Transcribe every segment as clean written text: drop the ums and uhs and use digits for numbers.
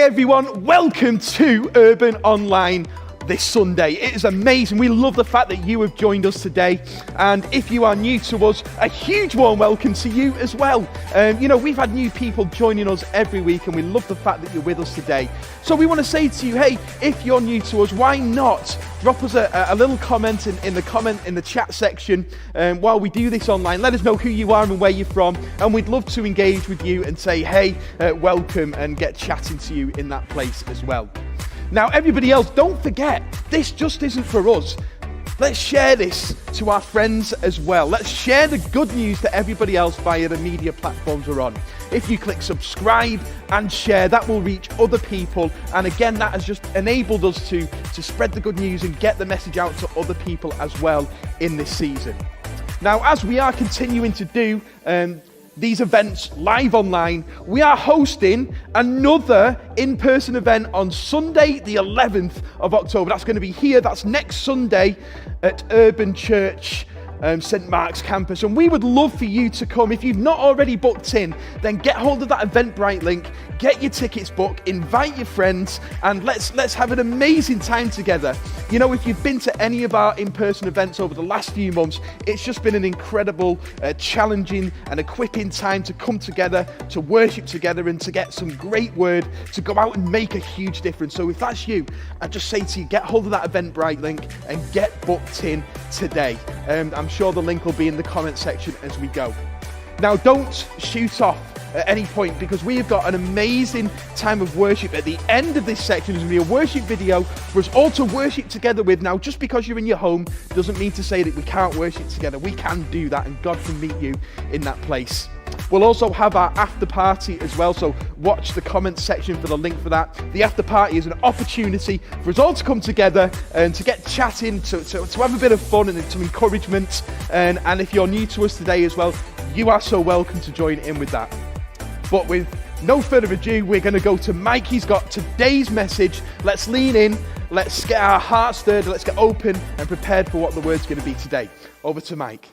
everyone, welcome to Urban Online this Sunday. It is amazing. We love the fact that you have joined us today, and if you are new to us, a huge warm welcome to you as well. We've had new people joining us every week, and we love the fact that you're with us today. So we want to say to you, hey, if you're new to us, why not drop us a little comment in the chat section while we do this online. Let us know who you are and where you're from, and we'd love to engage with you and say, hey, welcome, and get chatting to you in that place as well. Now, everybody else, don't forget, this just isn't for us. Let's share this to our friends as well. Let's share the good news to everybody else via the media platforms we're on. If you click subscribe and share, that will reach other people. And again, that has just enabled us to spread the good news and get the message out to other people as well in this season. Now, as we are continuing to do these events live online, we are hosting another in-person event on Sunday, the 11th of October. That's going to be here. That's next Sunday at Urban Church, St. Mark's campus, and we would love for you to come. If you've not already booked in, then get hold of that Eventbrite link, get your tickets booked, invite your friends, and let's have an amazing time together. You know, if you've been to any of our in-person events over the last few months, it's just been an incredible, challenging and equipping time to come together, to worship together, and to get some great word, to go out and make a huge difference. So if that's you, I just say to you, get hold of that Eventbrite link and get booked in today. I'm sure the link will be in the comment section as we go. Now, don't shoot off at any point, because we have got an amazing time of worship. At the end of this section, there's going to be a worship video for us all to worship together with. Now, just because you're in your home doesn't mean to say that we can't worship together. We can do that, and God can meet you in that place. We'll also have our after party as well, so watch the comment section for the link for that. The after party is an opportunity for us all to come together and to get chatting, to have a bit of fun and some encouragement. And if you're new to us today as well, you are so welcome to join in with that. But with no further ado, we're going to go to Mike. He's got today's message. Let's lean in, let's get our hearts stirred, let's get open and prepared for what the word's going to be today. Over to Mike.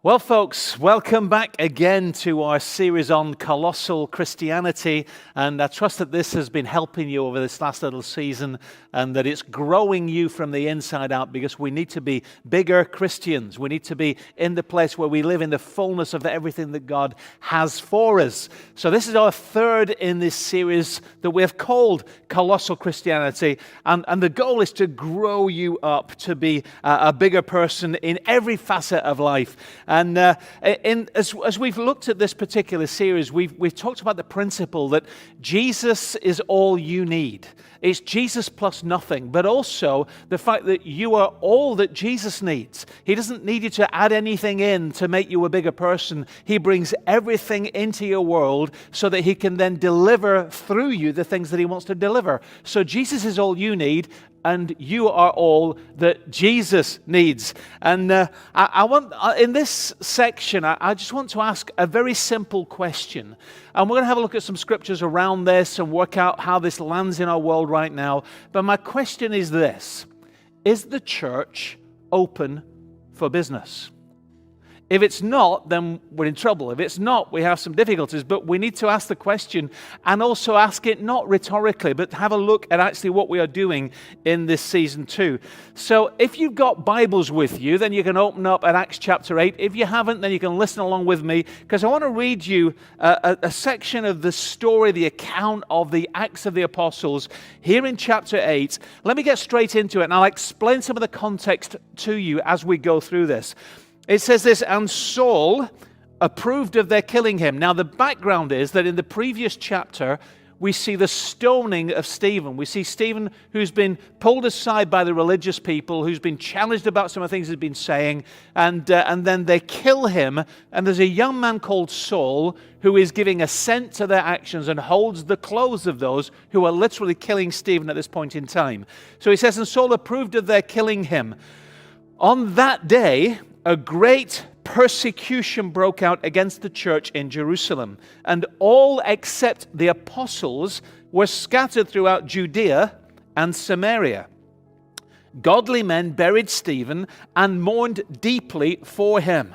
Well, folks, welcome back again to our series on Colossal Christianity, and I trust that this has been helping you over this last little season and that it's growing you from the inside out, because we need to be bigger Christians. We need to be in the place where we live in the fullness of everything that God has for us. So this is our third in this series that we have called Colossal Christianity, and the goal is to grow you up to be a bigger person in every facet of life. And as we've looked at this particular series, we've talked about the principle that Jesus is all you need. It's Jesus plus nothing, but also the fact that you are all that Jesus needs. He doesn't need you to add anything in to make you a bigger person. He brings everything into your world so that he can then deliver through you the things that he wants to deliver. So Jesus is all you need, and you are all that Jesus needs. And I want, in this section, I just want to ask a very simple question. And we're going to have a look at some scriptures around this and work out how this lands in our world right now. But my question is this: is the church open for business? If it's not, then we're in trouble. If it's not, we have some difficulties. But we need to ask the question, and also ask it not rhetorically, but have a look at actually what we are doing in this season too. So if you've got Bibles with you, then you can open up at Acts chapter 8. If you haven't, then you can listen along with me, because I want to read you a section of the story, the account of the Acts of the Apostles here in chapter 8. Let me get straight into it, and I'll explain some of the context to you as we go through this. It says this: and Saul approved of their killing him. Now, the background is that in the previous chapter, we see the stoning of Stephen. We see Stephen who's been pulled aside by the religious people, who's been challenged about some of the things he's been saying, and then they kill him. And there's a young man called Saul who is giving assent to their actions and holds the clothes of those who are literally killing Stephen at this point in time. So he says, and Saul approved of their killing him. On that day, a great persecution broke out against the church in Jerusalem, and all except the apostles were scattered throughout Judea and Samaria. Godly men buried Stephen and mourned deeply for him.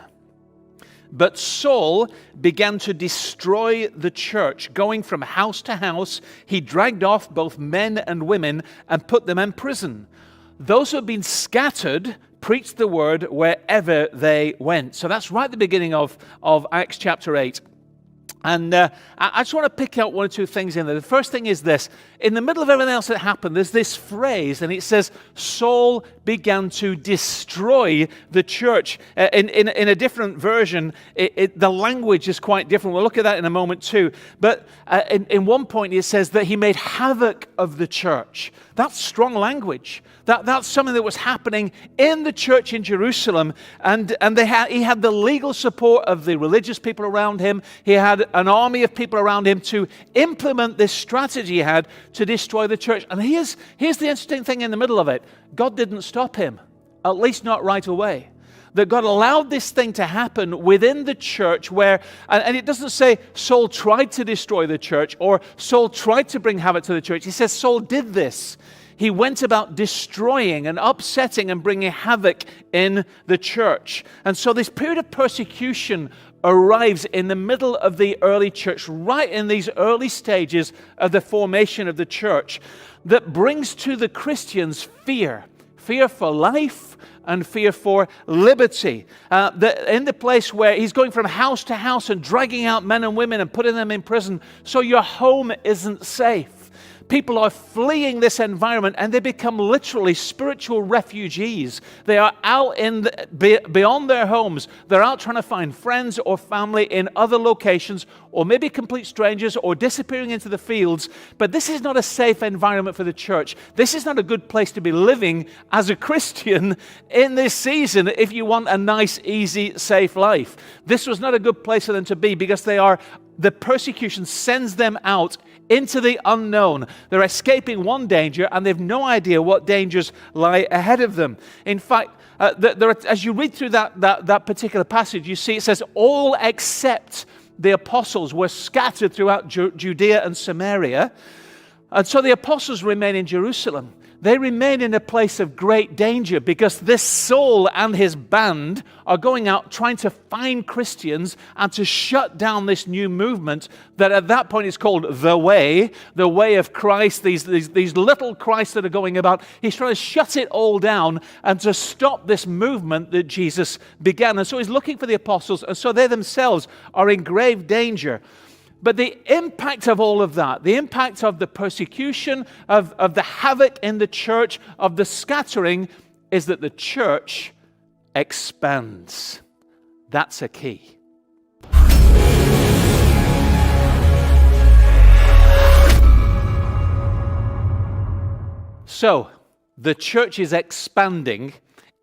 But Saul began to destroy the church, going from house to house. He dragged off both men and women and put them in prison. Those who had been scattered preached the word wherever they went. So that's right at the beginning of Acts chapter 8. And I just want to pick out one or two things in there. The first thing is this. In the middle of everything else that happened, there's this phrase, and it says, Saul began to destroy the church. In a different version, the language is quite different. We'll look at that in a moment too. But in one point, it says that he made havoc of the church. That's strong language. That's something that was happening in the church in Jerusalem. And he had the legal support of the religious people around him. He had an army of people around him to implement this strategy he had to destroy the church. And here's the interesting thing in the middle of it. God didn't stop him, at least not right away. That God allowed this thing to happen within the church where, and it doesn't say Saul tried to destroy the church or Saul tried to bring havoc to the church. He says Saul did this. He went about destroying and upsetting and bringing havoc in the church. And so this period of persecution arrives in the middle of the early church, right in these early stages of the formation of the church, that brings to the Christians fear for life and fear for liberty. In the place where he's going from house to house and dragging out men and women and putting them in prison, so your home isn't safe. People are fleeing this environment and they become literally spiritual refugees. They are out beyond their homes. They're out trying to find friends or family in other locations, or maybe complete strangers, or disappearing into the fields. But this is not a safe environment for the church. This is not a good place to be living as a Christian in this season if you want a nice, easy, safe life. This was not a good place for them to be because the persecution sends them out into the unknown. They're escaping one danger and they've no idea what dangers lie ahead of them. In fact, as you read through that particular passage, you see it says, all except the apostles were scattered throughout Judea and Samaria. And so the apostles remain in Jerusalem. They remain in a place of great danger because this Saul and his band are going out trying to find Christians and to shut down this new movement that at that point is called the way of Christ, these little Christs that are going about. He's trying to shut it all down and to stop this movement that Jesus began. And so he's looking for the apostles, and so they themselves are in grave danger. But the impact of all of that, the impact of the persecution, of the havoc in the church, of the scattering, is that the church expands. That's a key. So, the church is expanding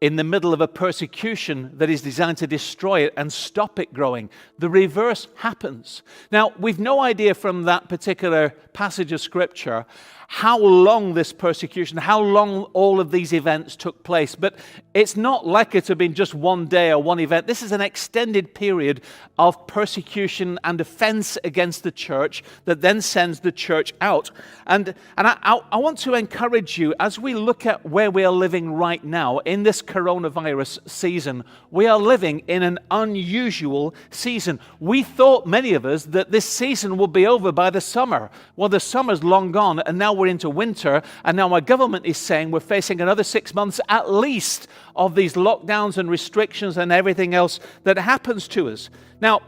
in the middle of a persecution that is designed to destroy it and stop it growing. The reverse happens. Now, we've no idea from that particular passage of Scripture how long this persecution, how long all of these events took place, but it's not likely to have been just one day or one event. This is an extended period of persecution and offense against the church that then sends the church out. And I want to encourage you, as we look at where we are living right now in this coronavirus season, we are living in an unusual season. We thought, many of us, that this season would be over by the summer. Well, the summer's long gone, and now we're into winter, and now our government is saying we're facing another 6 months at least of these lockdowns and restrictions and everything else that happens to us. Now,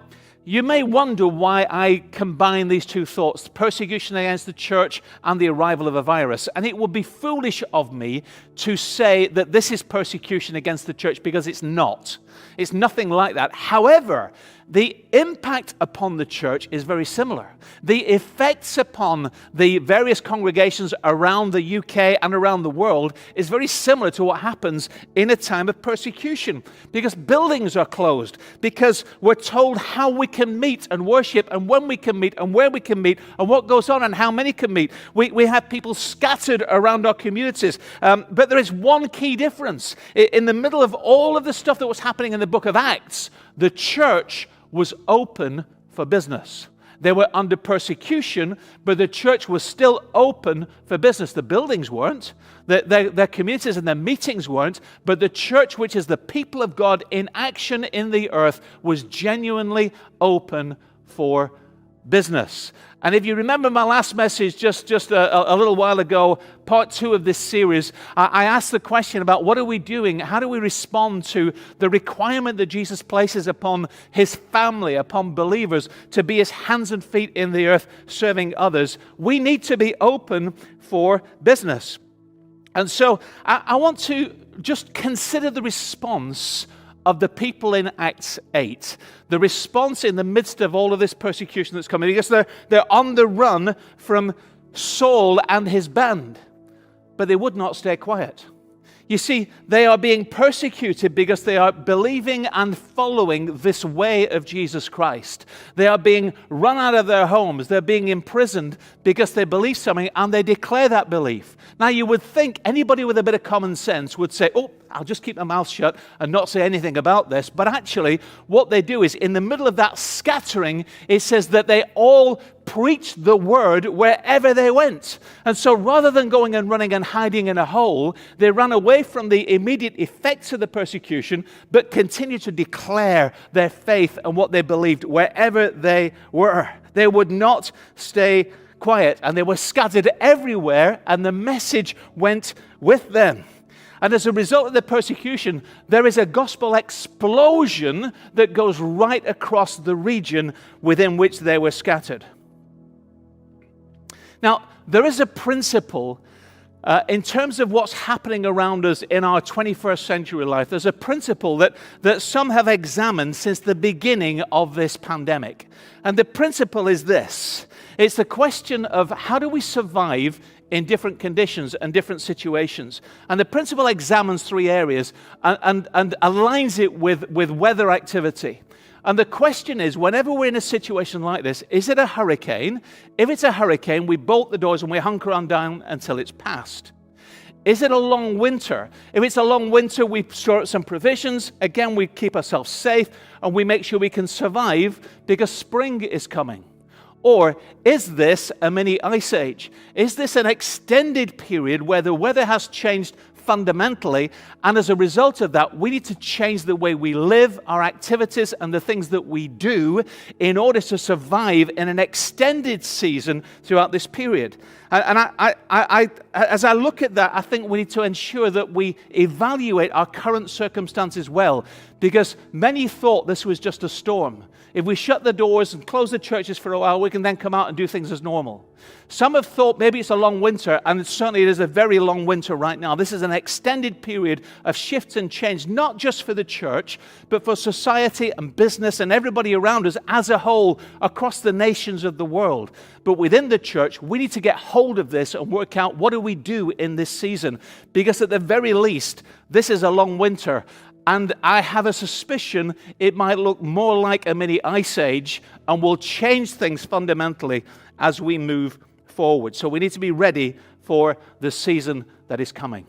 you may wonder why I combine these two thoughts, persecution against the church and the arrival of a virus. And it would be foolish of me to say that this is persecution against the church, because it's not. It's nothing like that. However, the impact upon the church is very similar. The effects upon the various congregations around the UK and around the world is very similar to what happens in a time of persecution, because buildings are closed, because we're told how we can meet and worship and when we can meet and where we can meet and what goes on and how many can meet. We have people scattered around our communities. But there is one key difference. In the middle of all of the stuff that was happening in the book of Acts, the church was open for business. They were under persecution, but the church was still open for business. The buildings weren't, their communities and their meetings weren't, but the church, which is the people of God in action in the earth, was genuinely open for business. And if you remember my last message just a little while ago, part 2 of this series, I asked the question about what are we doing? How do we respond to the requirement that Jesus places upon his family, upon believers, to be his hands and feet in the earth serving others? We need to be open for business. And so I want to just consider the response of the people in Acts 8, the response in the midst of all of this persecution that's coming, because they're on the run from Saul and his band, but they would not stay quiet. You see, they are being persecuted because they are believing and following this way of Jesus Christ. They are being run out of their homes. They're being imprisoned because they believe something and they declare that belief. Now, you would think anybody with a bit of common sense would say, oh, I'll just keep my mouth shut and not say anything about this. But actually, what they do is, in the middle of that scattering, it says that they all preached the word wherever they went. And so rather than going and running and hiding in a hole, they ran away from the immediate effects of the persecution, but continued to declare their faith and what they believed wherever they were. They would not stay quiet, and they were scattered everywhere, and the message went with them. And as a result of the persecution, there is a gospel explosion that goes right across the region within which they were scattered. Now, there is a principle in terms of what's happening around us in our 21st century life. There's a principle that some have examined since the beginning of this pandemic. And the principle is this. It's the question of how do we survive in different conditions and different situations. And the principle examines 3 areas and aligns it with weather activity. And the question is, whenever we're in a situation like this, is it a hurricane? If it's a hurricane, we bolt the doors and we hunker on down until it's passed. Is it a long winter? If it's a long winter, we store up some provisions. Again, we keep ourselves safe and we make sure we can survive because spring is coming. Or is this a mini ice age? Is this an extended period where the weather has changed fundamentally, and as a result of that, we need to change the way we live, our activities, and the things that we do in order to survive in an extended season throughout this period? And as I look at that, I think we need to ensure that we evaluate our current circumstances well, because many thought this was just a storm. If we shut the doors and close the churches for a while, we can then come out and do things as normal. Some have thought maybe it's a long winter, and certainly it is a very long winter right now. This is an extended period of shifts and change, not just for the church, but for society and business and everybody around us as a whole across the nations of the world. But within the church, we need to get hold of this and work out what do we do in this season, because at the very least, this is a long winter. And I have a suspicion it might look more like a mini ice age and will change things fundamentally as we move forward. So we need to be ready for the season that is coming.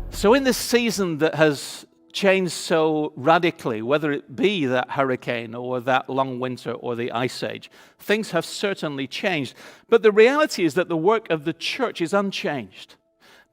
So in this season that has changed so radically, whether it be that hurricane or that long winter or the ice age, things have certainly changed. But the reality is that the work of the church is unchanged.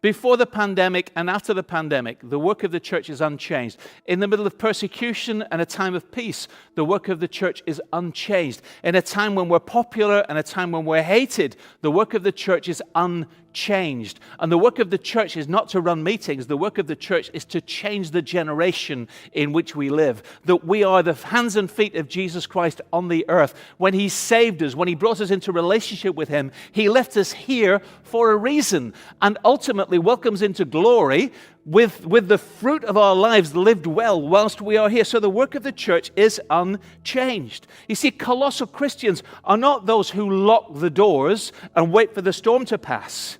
Before the pandemic and after the pandemic, the work of the church is unchanged. In the middle of persecution and a time of peace, the work of the church is unchanged. In a time when we're popular and a time when we're hated, the work of the church is unchanged. changed. And the work of the church is not to run meetings. The work of the church is to change the generation in which we live. That we are the hands and feet of Jesus Christ on the earth. When he saved us, when he brought us into relationship with him, he left us here for a reason and ultimately welcomes into glory with the fruit of our lives lived well whilst we are here. So the work of the church is unchanged. You see, colossal Christians are not those who lock the doors and wait for the storm to pass.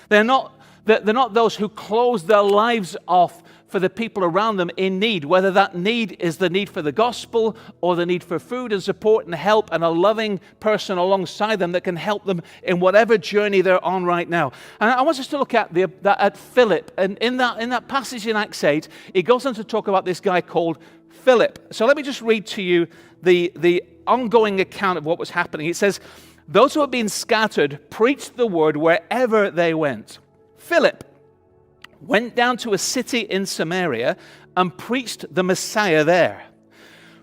They're not those who close their lives off for the people around them in need, whether that need is the need for the gospel or the need for food and support and help and a loving person alongside them that can help them in whatever journey they're on right now. And I want us to look at Philip. And in that passage in Acts 8, it goes on to talk about this guy called Philip. So let me just read to you the ongoing account of what was happening. It says, those who had been scattered preached the word wherever they went. Philip went down to a city in Samaria and preached the Messiah there.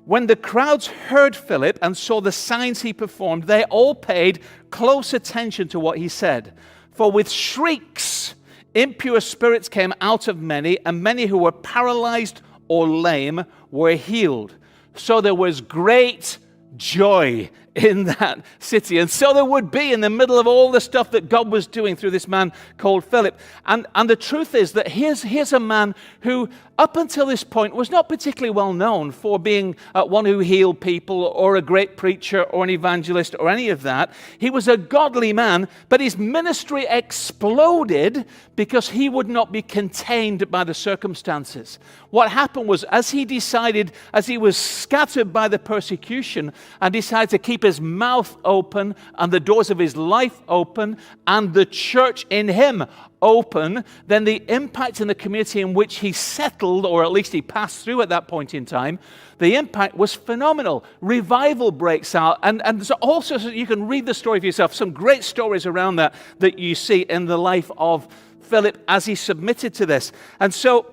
When the crowds heard Philip and saw the signs he performed, they all paid close attention to what he said. For with shrieks, impure spirits came out of many, and many who were paralyzed or lame were healed. So there was great joy in that city. And so there would be in the middle of all the stuff that God was doing through this man called Philip. And the truth is that here's a man who up until this point was not particularly well known for being one who healed people or a great preacher or an evangelist or any of that. He was a godly man, but his ministry exploded because he would not be contained by the circumstances. What happened was, as he was scattered by the persecution and decided to keep his mouth open and the doors of his life open and the church in him open, then the impact in the community in which he settled, or at least he passed through at that point in time, the impact was phenomenal. Revival breaks out. And so also, so you can read the story for yourself, some great stories around that you see in the life of Philip as he submitted to this. And so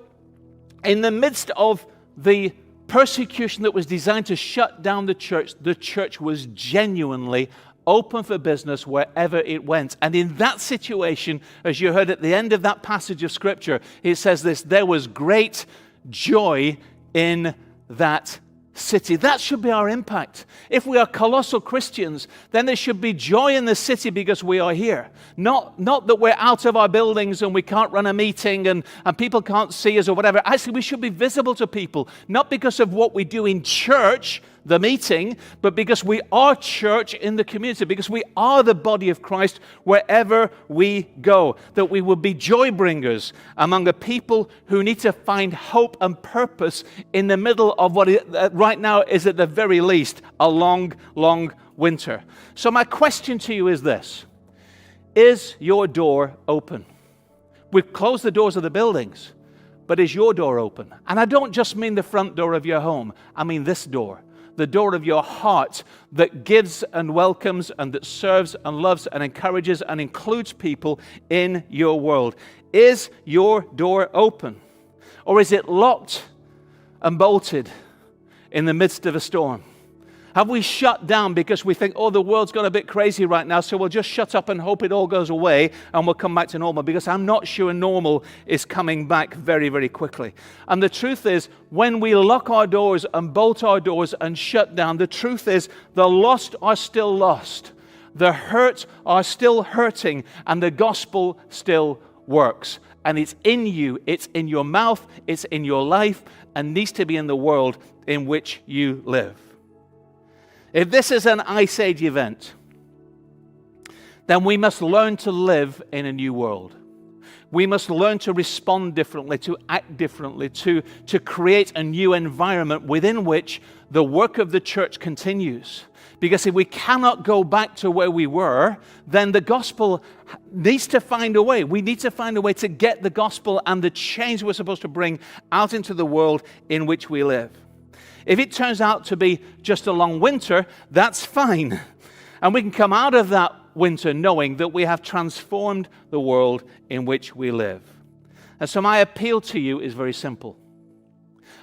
in the midst of the persecution that was designed to shut down the church was genuinely open for business wherever it went. And in that situation, as you heard at the end of that passage of Scripture, it says this, there was great joy in that city. That should be our impact. If we are colossal Christians, then there should be joy in the city because we are here. Not that we're out of our buildings and we can't run a meeting and people can't see us or whatever. Actually, we should be visible to people, not because of what we do in church, the meeting, but because we are church in the community, because we are the body of Christ wherever we go, that we will be joy bringers among a people who need to find hope and purpose in the middle of what right now is at the very least a long, long winter. So my question to you is this: is your door open? We've closed the doors of the buildings, but is your door open? And I don't just mean the front door of your home, I mean this door. The door of your heart that gives and welcomes and that serves and loves and encourages and includes people in your world. Is your door open? Or is it locked and bolted in the midst of a storm? Have we shut down because we think, the world's gone a bit crazy right now, so we'll just shut up and hope it all goes away and we'll come back to normal? Because I'm not sure normal is coming back very, very quickly. And the truth is, when we lock our doors and bolt our doors and shut down, the truth is the lost are still lost. The hurt are still hurting, and the gospel still works. And it's in you, it's in your mouth, it's in your life, and needs to be in the world in which you live. If this is an Ice Age event, then we must learn to live in a new world. We must learn to respond differently, to act differently, to create a new environment within which the work of the church continues. Because if we cannot go back to where we were, then the gospel needs to find a way. We need to find a way to get the gospel and the change we're supposed to bring out into the world in which we live. If it turns out to be just a long winter, that's fine. And we can come out of that winter knowing that we have transformed the world in which we live. And so my appeal to you is very simple.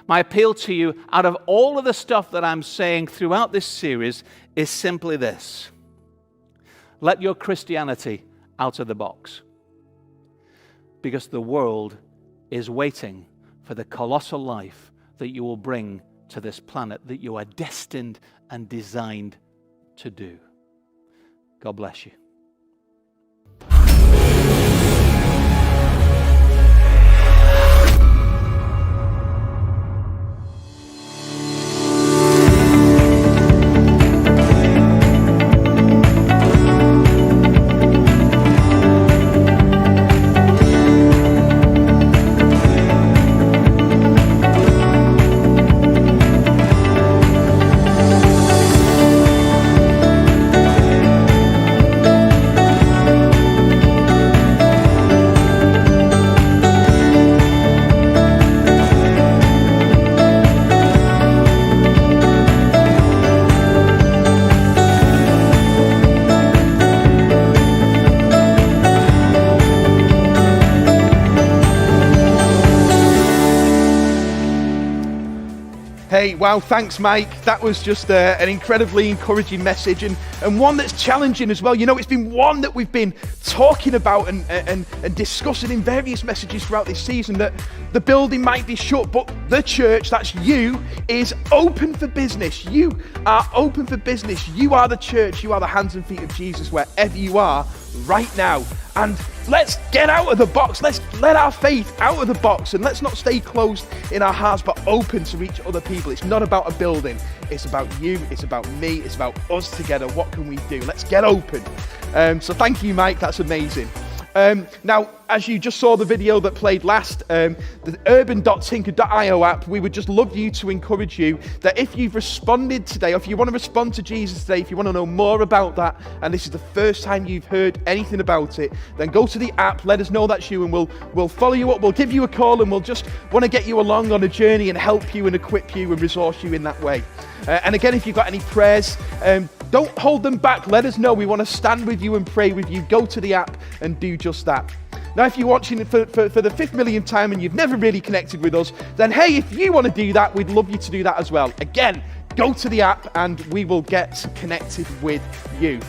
My appeal to you, out of all of the stuff that I'm saying throughout this series, is simply this: let your Christianity out of the box. because the world is waiting for the colossal life that you will bring to this planet, that you are destined and designed to do. God bless you. Hey, wow, thanks, Mike. That was just an incredibly encouraging message and one that's challenging as well. You know, it's been one that we've been talking about and discussing in various messages throughout this season, that the building might be shut, but the church, that's you, is open for business. You are open for business. You are the church. You are the hands and feet of Jesus wherever you are right now. And let's get out of the box. Let's let our faith out of the box, and let's not stay closed in our hearts, but open to reach other people. It's not about a building. It's about you. It's about me. It's about us together. What can we do? Let's get open. So thank you, Mike. That's amazing. Now, as you just saw the video that played last, the urban.tinker.io app, we would just love you to encourage you that if you've responded today, or if you want to respond to Jesus today, if you want to know more about that, and this is the first time you've heard anything about it, then go to the app, let us know that's you, and we'll follow you up, we'll give you a call, and we'll just want to get you along on a journey and help you and equip you and resource you in that way. And again, if you've got any prayers, don't hold them back. Let us know. We want to stand with you and pray with you. Go to the app and do just that. Now, if you're watching it for the 5th millionth time and you've never really connected with us, then hey, if you want to do that, we'd love you to do that as well. Again, go to the app and we will get connected with you.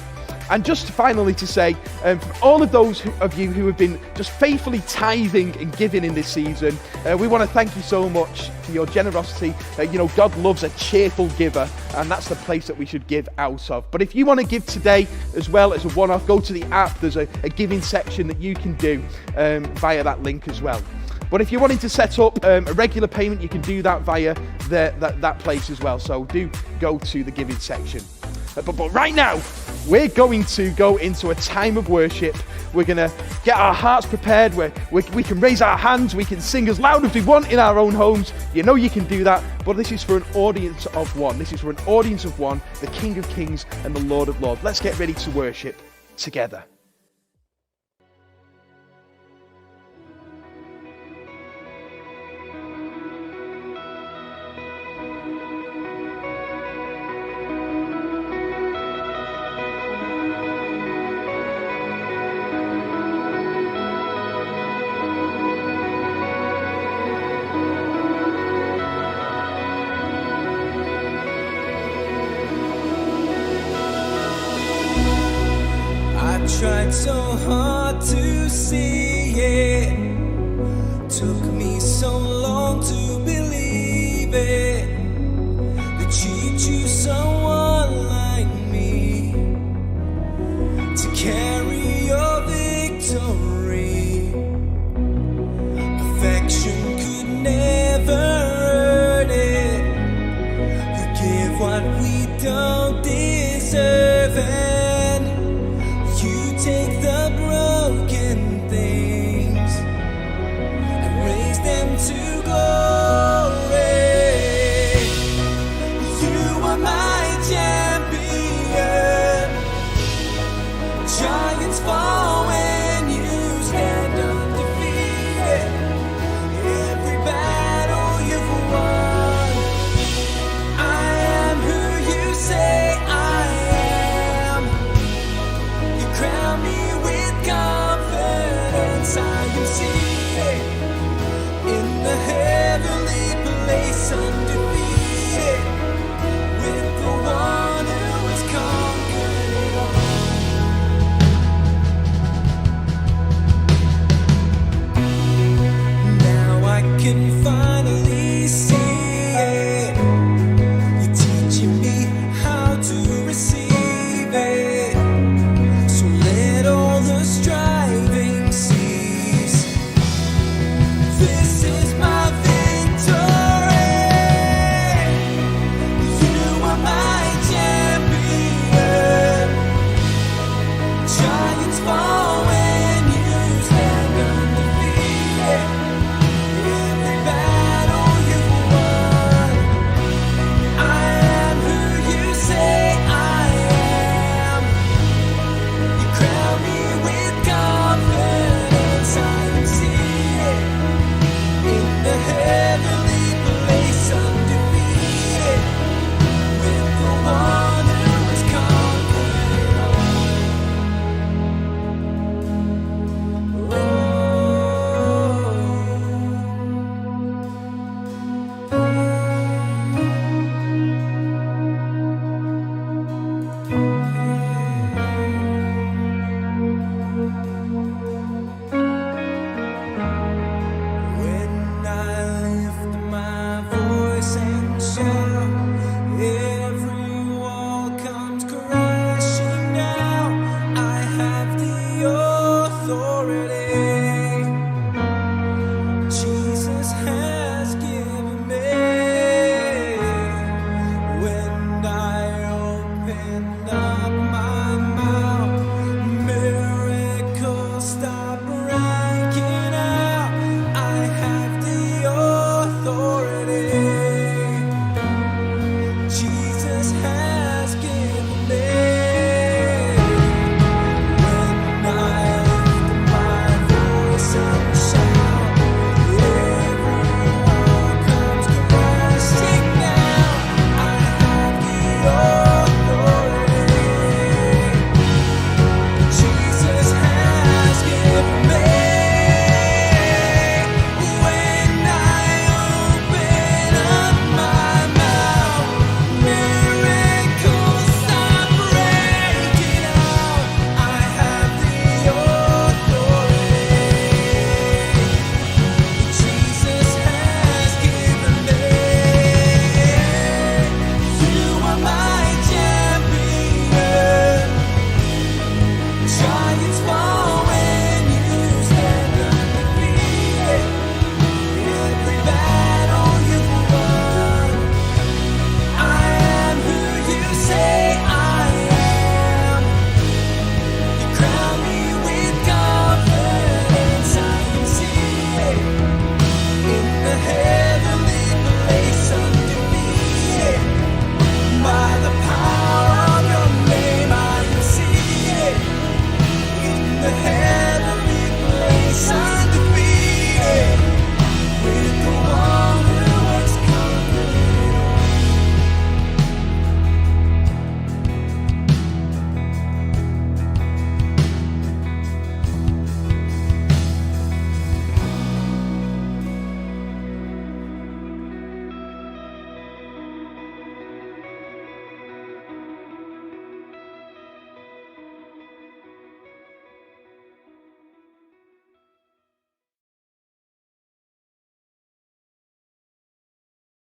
And just finally to say, for all of those of you who have been just faithfully tithing and giving in this season, we want to thank you so much for your generosity. God loves a cheerful giver, and that's the place that we should give out of. But if you want to give today as well as a one-off, go to the app. There's a giving section that you can do via that link as well. But if you're wanting to set up a regular payment, you can do that via that place as well. So do go to the giving section. But right now, we're going to go into a time of worship. We're going to get our hearts prepared. We can raise our hands. We can sing as loud as we want in our own homes. You know you can do that. But this is for an audience of one. This is for an audience of one, the King of Kings and the Lord of Lords. Let's get ready to worship together. Tried so hard to see it, took me so long